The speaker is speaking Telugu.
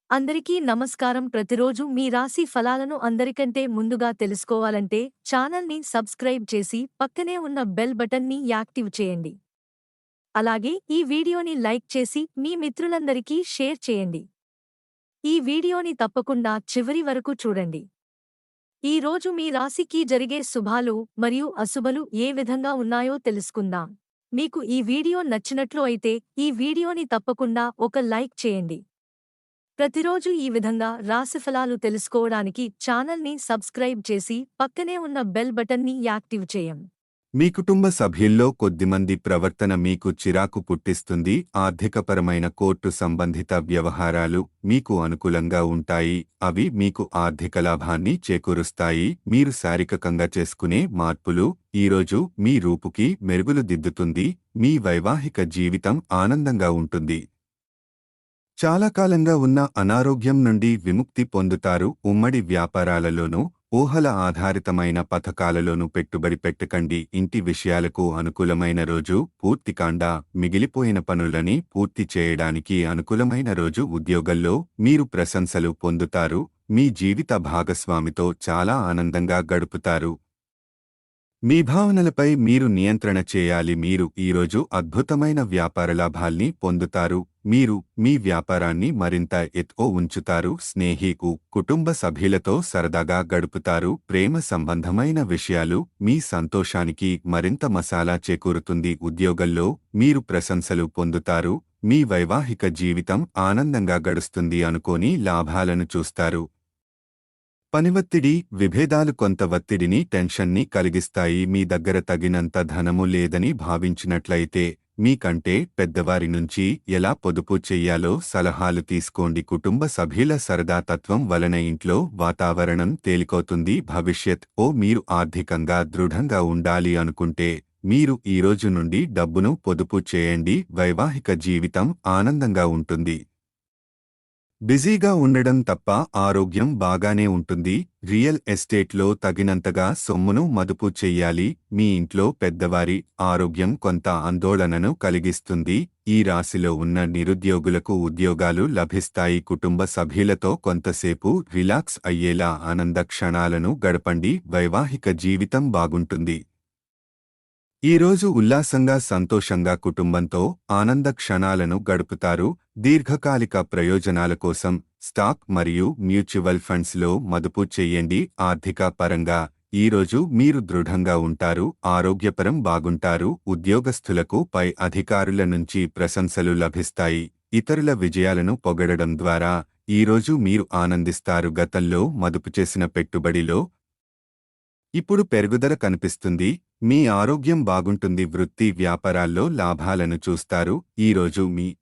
అందరికీ నమస్కారం. ప్రతిరోజు మీ రాశి ఫలాలను అందరికంటే ముందుగా తెలుసుకోవాలంటే ఛానల్ని సబ్స్క్రైబ్ చేసి పక్కనే ఉన్న బెల్ బటన్ని యాక్టివ్ చేయండి. అలాగే ఈ వీడియోని లైక్ చేసి మీ మిత్రులందరికీ షేర్ చేయండి. ఈ వీడియోని తప్పకుండా చివరి వరకు చూడండి. ఈ రోజు మీ రాశికి జరిగే శుభాలు మరియు అశుభలు ఏ విధంగా ఉన్నాయో తెలుసుకుందాం. మీకు ఈ వీడియో నచ్చినట్లు అయితే ఈ వీడియోని తప్పకుండా ఒక లైక్ చేయండి. ప్రతిరోజు ఈ విధంగా రాశిఫలాలు తెలుసుకోవడానికి ఛానల్ని సబ్స్క్రైబ్ చేసి పక్కనే ఉన్న బెల్ బటన్ని యాక్టివ్ చేయం. మీ కుటుంబ సభ్యుల్లో కొద్దిమంది ప్రవర్తన మీకు చిరాకు పుట్టిస్తుంది. ఆర్థికపరమైన కోర్టు సంబంధిత వ్యవహారాలు మీకు అనుకూలంగా ఉంటాయి. అవి మీకు ఆర్థిక లాభాన్ని చేకూరుస్తాయి. మీరు శారీరకంగా చేసుకునే మార్పులు ఈరోజు మీ రూపుకి మెరుగులు దిద్దుతుంది. మీ వైవాహిక జీవితం ఆనందంగా ఉంటుంది. చాలా కాలంగా ఉన్న అనారోగ్యం నుండి విముక్తి పొందుతారు. ఉమ్మడి వ్యాపారాలలోనూ ఊహల ఆధారితమైన పథకాలలోనూ పెట్టుబడి పెట్టకండి. ఇంటి విషయాలకు అనుకూలమైన రోజు. పూర్తికాండా మిగిలిపోయిన పనులని పూర్తి చేయడానికి అనుకూలమైన రోజు. ఉద్యోగంలో మీరు ప్రశంసలు పొందుతారు. మీ జీవిత భాగస్వామితో చాలా ఆనందంగా గడుపుతారు. మీ భావనలపై మీరు నియంత్రణ చేయాలి. మీరు ఈరోజు అద్భుతమైన వ్యాపార లాభాల్ని పొందుతారు. మీరు మీ వ్యాపారాన్ని మరింత ఎత్తుకు ఉంచుతారు. స్నేహికు కుటుంబ సభ్యులతో సరదాగా గడుపుతారు. ప్రేమ సంబంధమైన విషయాలు మీ సంతోషానికి మరింత మసాలా చేకూరుతుంది. ఉద్యోగంలో మీరు ప్రశంసలు పొందుతారు. మీ వైవాహిక జీవితం ఆనందంగా గడుస్తుంది. అనుకోని లాభాలను చూస్తారు. పనివత్తిడి విభేదాలు కొంత ఒత్తిడిని టెన్షన్ని కలిగిస్తాయి. మీ దగ్గర తగినంత ధనము లేదని భావించినట్లయితే మీకంటే పెద్దవారి నుంచి ఎలా పొదుపు చెయ్యాలో సలహాలు తీసుకోండి. కుటుంబ సభ్యుల సరదాతత్వం వలన ఇంట్లో వాతావరణం తేలికవుతుంది. మీరు ఆర్థికంగా దృఢంగా ఉండాలి అనుకుంటే మీరు ఈరోజు నుండి డబ్బును పొదుపు చేయండి. వైవాహిక జీవితం ఆనందంగా ఉంటుంది. బిజీగా ఉండడం తప్ప ఆరోగ్యం బాగానే ఉంటుంది. రియల్ ఎస్టేట్లో తగినంతగా సొమ్మును మదుపు చెయ్యాలి. మీ ఇంట్లో పెద్దవారి ఆరోగ్యం కొంత ఆందోళనను కలిగిస్తుంది. ఈ రాశిలో ఉన్న నిరుద్యోగులకు ఉద్యోగాలు లభిస్తాయి. కుటుంబ సభ్యులతో కొంతసేపు రిలాక్స్ అయ్యేలా ఆనంద క్షణాలను గడపండి. వైవాహిక జీవితం బాగుంటుంది. ఈరోజు ఉల్లాసంగా సంతోషంగా కుటుంబంతో ఆనంద క్షణాలను గడుపుతారు. దీర్ఘకాలిక ప్రయోజనాల కోసం స్టాక్ మరియు మ్యూచువల్ ఫండ్స్లో మదుపు చెయ్యండి. ఆర్థిక పరంగా ఈరోజు మీరు దృఢంగా ఉంటారు. ఆరోగ్యపరం బాగుంటారు. ఉద్యోగస్తులకు పై అధికారుల నుంచి ప్రశంసలు లభిస్తాయి. ఇతరుల విజయాలను పొగడడం ద్వారా ఈరోజు మీరు ఆనందిస్తారు. గతంలో మదుపు చేసిన పెట్టుబడిలో ఇప్పుడు పెరుగుదల కనిపిస్తుంది. మీ ఆరోగ్యం బాగుంటుంది. వృత్తి వ్యాపారాల్లో లాభాలను చూస్తారు. ఈరోజు మీ